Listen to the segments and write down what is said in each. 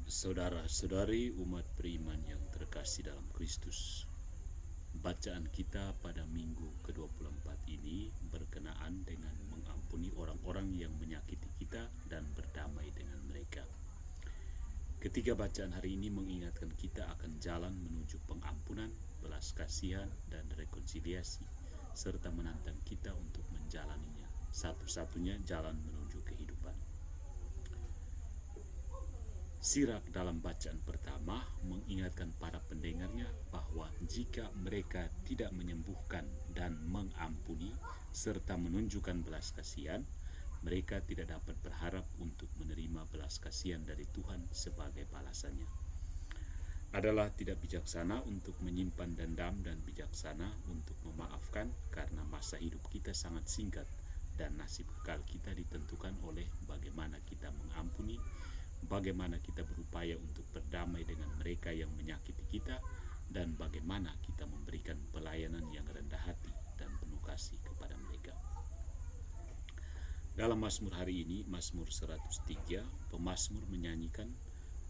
Saudara-saudari umat beriman yang terkasih dalam Kristus, bacaan kita pada minggu ke-24 ini berkenaan dengan mengampuni orang-orang yang menyakiti kita dan berdamai dengan mereka. Ketiga bacaan hari ini mengingatkan kita akan jalan menuju pengampunan, belas kasihan, dan rekonsiliasi, serta menantang kita untuk menjalaninya, satu-satunya jalan menuju kehidupan. Sirak dalam bacaan pertama mengingatkan para pendengarnya bahwa jika mereka tidak menyembuhkan dan mengampuni serta menunjukkan belas kasihan, mereka tidak dapat berharap untuk menerima belas kasihan dari Tuhan sebagai balasannya. Adalah tidak bijaksana untuk menyimpan dendam dan bijaksana untuk memaafkan karena masa hidup kita sangat singkat dan nasib kekal kita ditentukan oleh bagaimana kita mengampuni, bagaimana kita berupaya untuk berdamai dengan mereka yang menyakiti kita, dan bagaimana kita memberikan pelayanan yang rendah hati dan penuh kasih kepada mereka. Dalam Mazmur hari ini, Mazmur 103, pemazmur menyanyikan,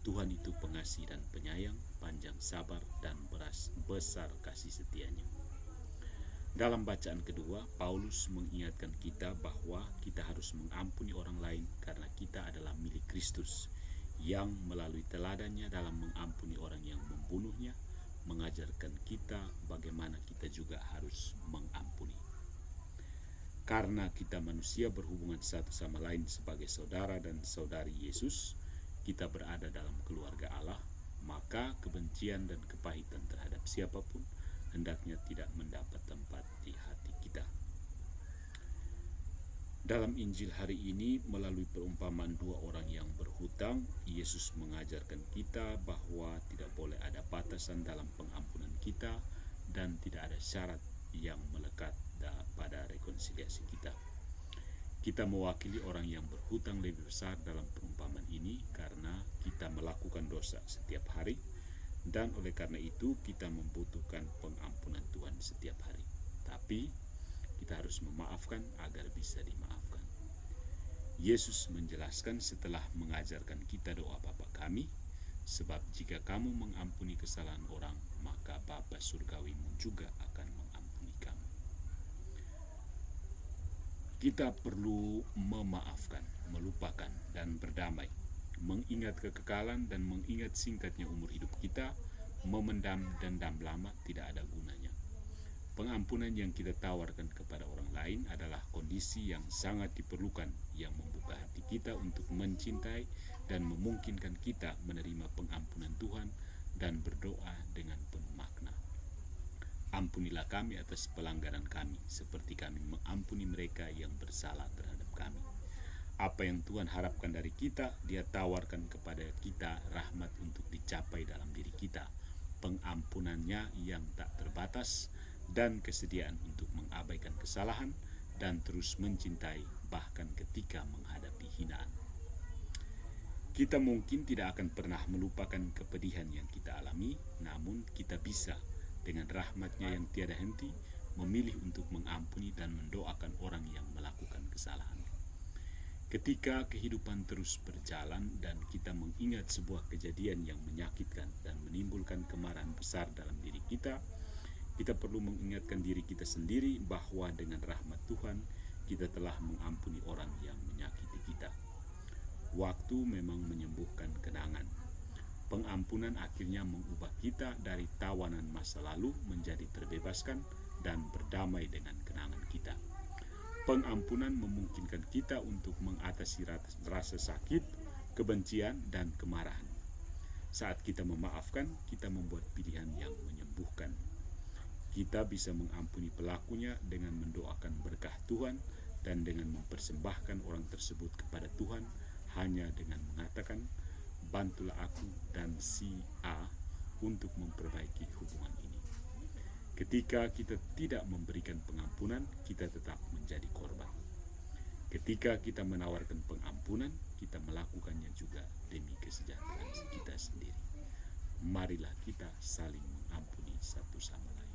Tuhan itu pengasih dan penyayang, panjang sabar dan besar kasih setianya. Dalam bacaan kedua, Paulus mengingatkan kita bahwa kita harus mengampuni orang lain karena kita adalah milik Kristus, yang melalui teladannya dalam mengampuni orang yang membunuhnya, mengajarkan kita bagaimana kita juga harus mengampuni. Karena kita manusia berhubungan satu sama lain sebagai saudara dan saudari Yesus, kita berada dalam keluarga Allah, maka kebencian dan kepahitan terhadap siapapun hendaknya tidak mendapat tempat di hati kita. Dalam Injil hari ini, melalui perumpamaan dua orang yang berhutang, Yesus mengajarkan kita bahwa tidak boleh ada batasan dalam pengampunan kita dan tidak ada syarat yang melekat pada rekonsiliasi kita. Kita mewakili orang yang berhutang lebih besar dalam perumpamaan ini karena kita melakukan dosa setiap hari, dan oleh karena itu kita membutuhkan pengampunan Tuhan setiap hari. Tapi kita harus memaafkan agar bisa dimaafkan. Yesus menjelaskan setelah mengajarkan kita doa Bapa kami, sebab jika kamu mengampuni kesalahan orang, maka Bapa surgawimu juga akan mengampuni kamu. Kita perlu memaafkan, melupakan, dan berdamai, mengingat kekekalan dan mengingat singkatnya umur hidup kita. Memendam dendam lama tidak ada gunanya. Pengampunan yang kita tawarkan kepada orang lain adalah kondisi yang sangat diperlukan, yang membuka hati kita untuk mencintai dan memungkinkan kita menerima pengampunan Tuhan dan berdoa dengan penuh makna. Ampunilah kami atas pelanggaran kami, seperti kami mengampuni mereka yang bersalah terhadap kami. Apa yang Tuhan harapkan dari kita, Dia tawarkan kepada kita rahmat untuk dicapai dalam diri kita, pengampunannya yang tak terbatas, dan kesediaan untuk mengabaikan kesalahan dan terus mencintai bahkan ketika menghadapi hinaan. Kita mungkin tidak akan pernah melupakan kepedihan yang kita alami, namun kita bisa dengan rahmat-Nya yang tiada henti memilih untuk mengampuni dan mendoakan orang yang melakukan kesalahan. Ketika kehidupan terus berjalan dan kita mengingat sebuah kejadian yang menyakitkan dan menimbulkan kemarahan besar dalam diri kita perlu mengingatkan diri kita sendiri bahwa dengan rahmat Tuhan kita telah mengampuni orang yang menyakiti kita. Waktu memang menyembuhkan kenangan. Pengampunan akhirnya mengubah kita dari tawanan masa lalu menjadi terbebaskan dan berdamai dengan kenangan kita. Pengampunan memungkinkan kita untuk mengatasi rasa sakit, kebencian, dan kemarahan. Saat kita memaafkan, kita membuat pilihan yang menyembuhkan. Kita bisa mengampuni pelakunya dengan mendoakan berkah Tuhan dan dengan mempersembahkan orang tersebut kepada Tuhan hanya dengan mengatakan, bantulah aku dan si A untuk memperbaiki hubungan ini. Ketika kita tidak memberikan pengampunan, kita tetap menjadi korban. Ketika kita menawarkan pengampunan, kita melakukannya juga demi kesejahteraan kita sendiri. Marilah kita saling mengampuni satu sama lain.